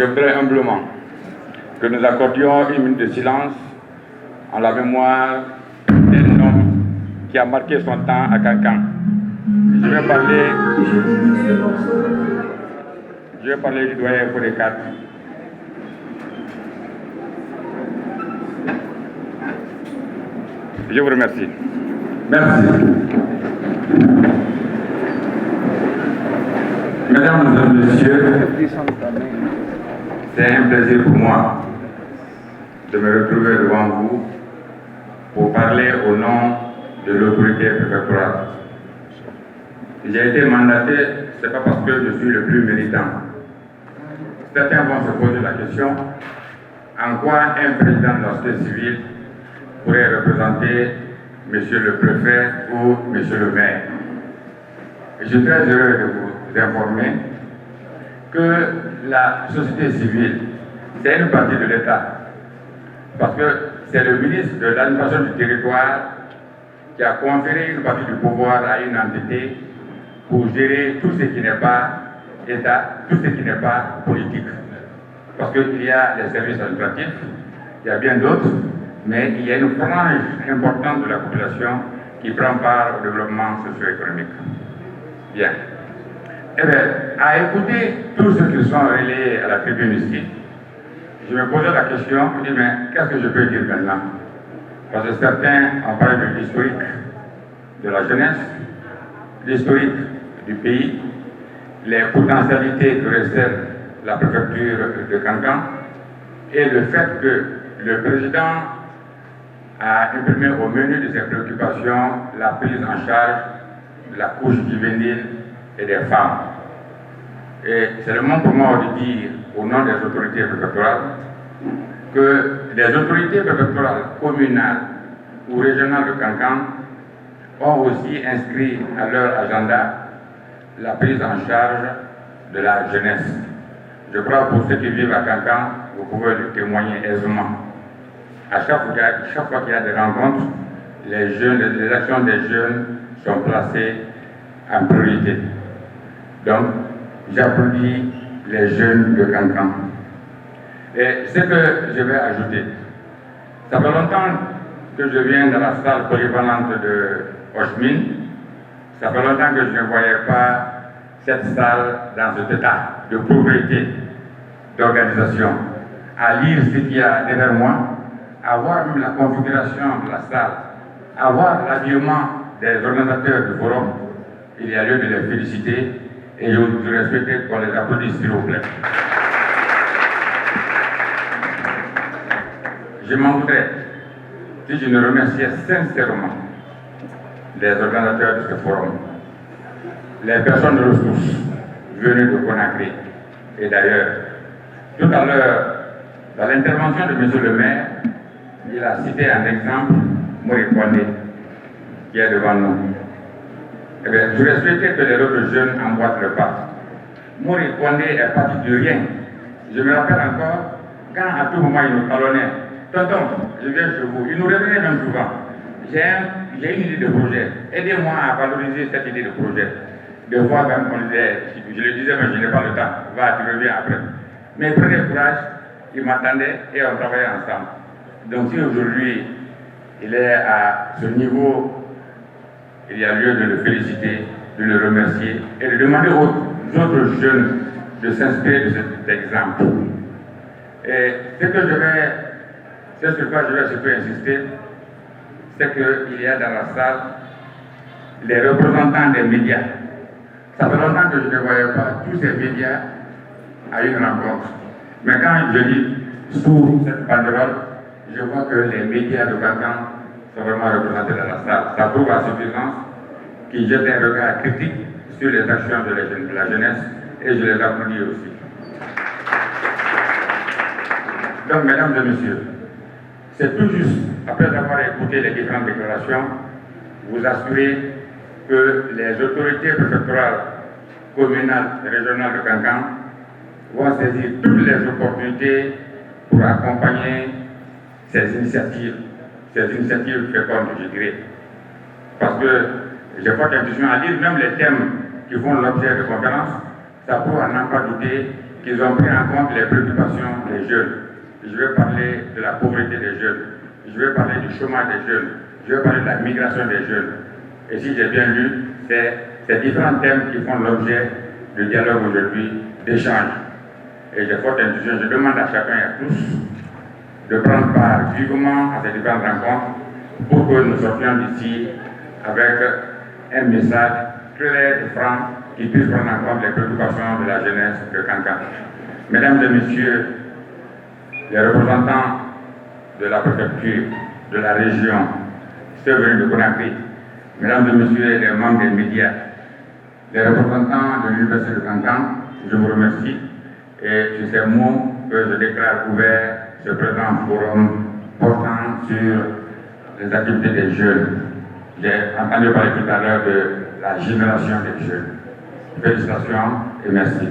Je voudrais humblement que nous accordions une minute de silence en la mémoire d'un homme qui a marqué son temps à Cancan. Je vais parler du doyen Fodé 4. Je vous remercie. Merci. Mesdames et messieurs, c'est un plaisir pour moi de me retrouver devant vous pour parler au nom de l'autorité préfectorale. J'ai été mandaté, ce n'est pas parce que je suis le plus méritant. Certains vont se poser la question, en quoi un président de la société civile pourrait représenter Monsieur le préfet ou Monsieur le maire. Je suis très heureux de vous informer que la société civile, c'est une partie de l'État. Parce que c'est le ministre de l'administration du territoire qui a conféré une partie du pouvoir à une entité pour gérer tout ce qui n'est pas État, tout ce qui n'est pas politique. Parce qu'il y a les services administratifs, il y a bien d'autres, mais il y a une frange importante de la population qui prend part au développement socio-économique. Bien. Eh bien, à écouter tous ceux qui sont relayés à la tribune ici, je me posais la question, je me dis, mais qu'est-ce que je peux dire maintenant? Parce que certains ont parlé de l'historique de la jeunesse, l'historique du pays, les potentialités que recèle la préfecture de Cancan et le fait que le président a imprimé au menu de ses préoccupations la prise en charge de la couche juvénile et des femmes. Et c'est le moment pour moi de dire, au nom des autorités préfectorales, que les autorités préfectorales communales ou régionales de Cancan ont aussi inscrit à leur agenda la prise en charge de la jeunesse. Je crois que pour ceux qui vivent à Cancan, vous pouvez le témoigner aisément. À chaque fois qu'il y a des rencontres, les actions des jeunes sont placées en priorité. Donc, j'applaudis les jeunes de Cancan. Et ce que je vais ajouter, ça fait longtemps que je viens dans la salle polyvalente de Hochmine. Ça fait longtemps que je ne voyais pas cette salle dans cet état de pauvreté, d'organisation. À lire ce qu'il y a derrière moi, à voir même la configuration de la salle, à voir l'habillement des organisateurs du forum, il y a lieu de les féliciter et je voudrais souhaiter qu'on les applaudisse s'il vous plaît. Je m'en voudrais si je ne remerciais sincèrement les organisateurs de ce forum, les personnes de ressources venues de Conakry. Et d'ailleurs, tout à l'heure, dans l'intervention de M. le maire, il a cité un exemple, Mori Kondé, qui est devant nous. Eh bien, je vais souhaiter que les autres jeunes emboîtent le pas. Mori Kondé est parti de rien. Je me rappelle encore, quand à tout moment il nous talonnait, tonton, je viens chez vous, il nous revenait même souvent. J'ai une idée de projet, aidez-moi à valoriser cette idée de projet. Des fois, même, on disait, je le disais, mais je n'ai pas le temps, va, tu reviens après. Mais prenez courage, il m'attendait et on travaillait ensemble. Donc si aujourd'hui il est à ce niveau, il y a lieu de le féliciter, de le remercier et de demander aux autres jeunes de s'inspirer de cet exemple. Et ce sur quoi je vais surtout insister, c'est qu'il y a dans la salle les représentants des médias. Ça fait longtemps que je ne voyais pas tous ces médias à une rencontre. Mais quand je lis sous cette banderole, je vois que les médias de Cancan sont vraiment représentés dans la salle. Ça prouve à suffisance qu'ils jettent un regard critique sur les actions de la jeunesse et je les applaudis aussi. Donc, mesdames et messieurs, c'est tout juste, après avoir écouté les différentes déclarations, vous assurer que les autorités préfectorales, communales et régionales de Cancan vont saisir toutes les opportunités pour accompagner ces initiatives fécondes, je dirais. Parce que j'ai forte intuition à lire même les thèmes qui font l'objet de conférences, ça prouve à n'en pas douter qu'ils ont pris en compte les préoccupations des jeunes. Je vais parler de la pauvreté des jeunes. Je vais parler du chômage des jeunes. Je vais parler de la migration des jeunes. Et si j'ai bien lu, c'est ces différents thèmes qui font l'objet de dialogue aujourd'hui, d'échange. Et j'ai forte intuition, je demande à chacun et à tous de prendre part vivement à ces différentes rencontres pour que nous sortions d'ici avec un message clair et franc qui puisse prendre en compte les préoccupations de la jeunesse de Kankan. Mesdames et messieurs, les représentants de la préfecture, de la région, ceux venus de Conakry, mesdames et messieurs les membres des médias, les représentants de l'Université de Kankan, je vous remercie et sur ces mots que je déclare ouvert ce présent forum portant sur les activités des jeunes. J'ai entendu parler tout à l'heure de la génération des jeunes. Félicitations et merci.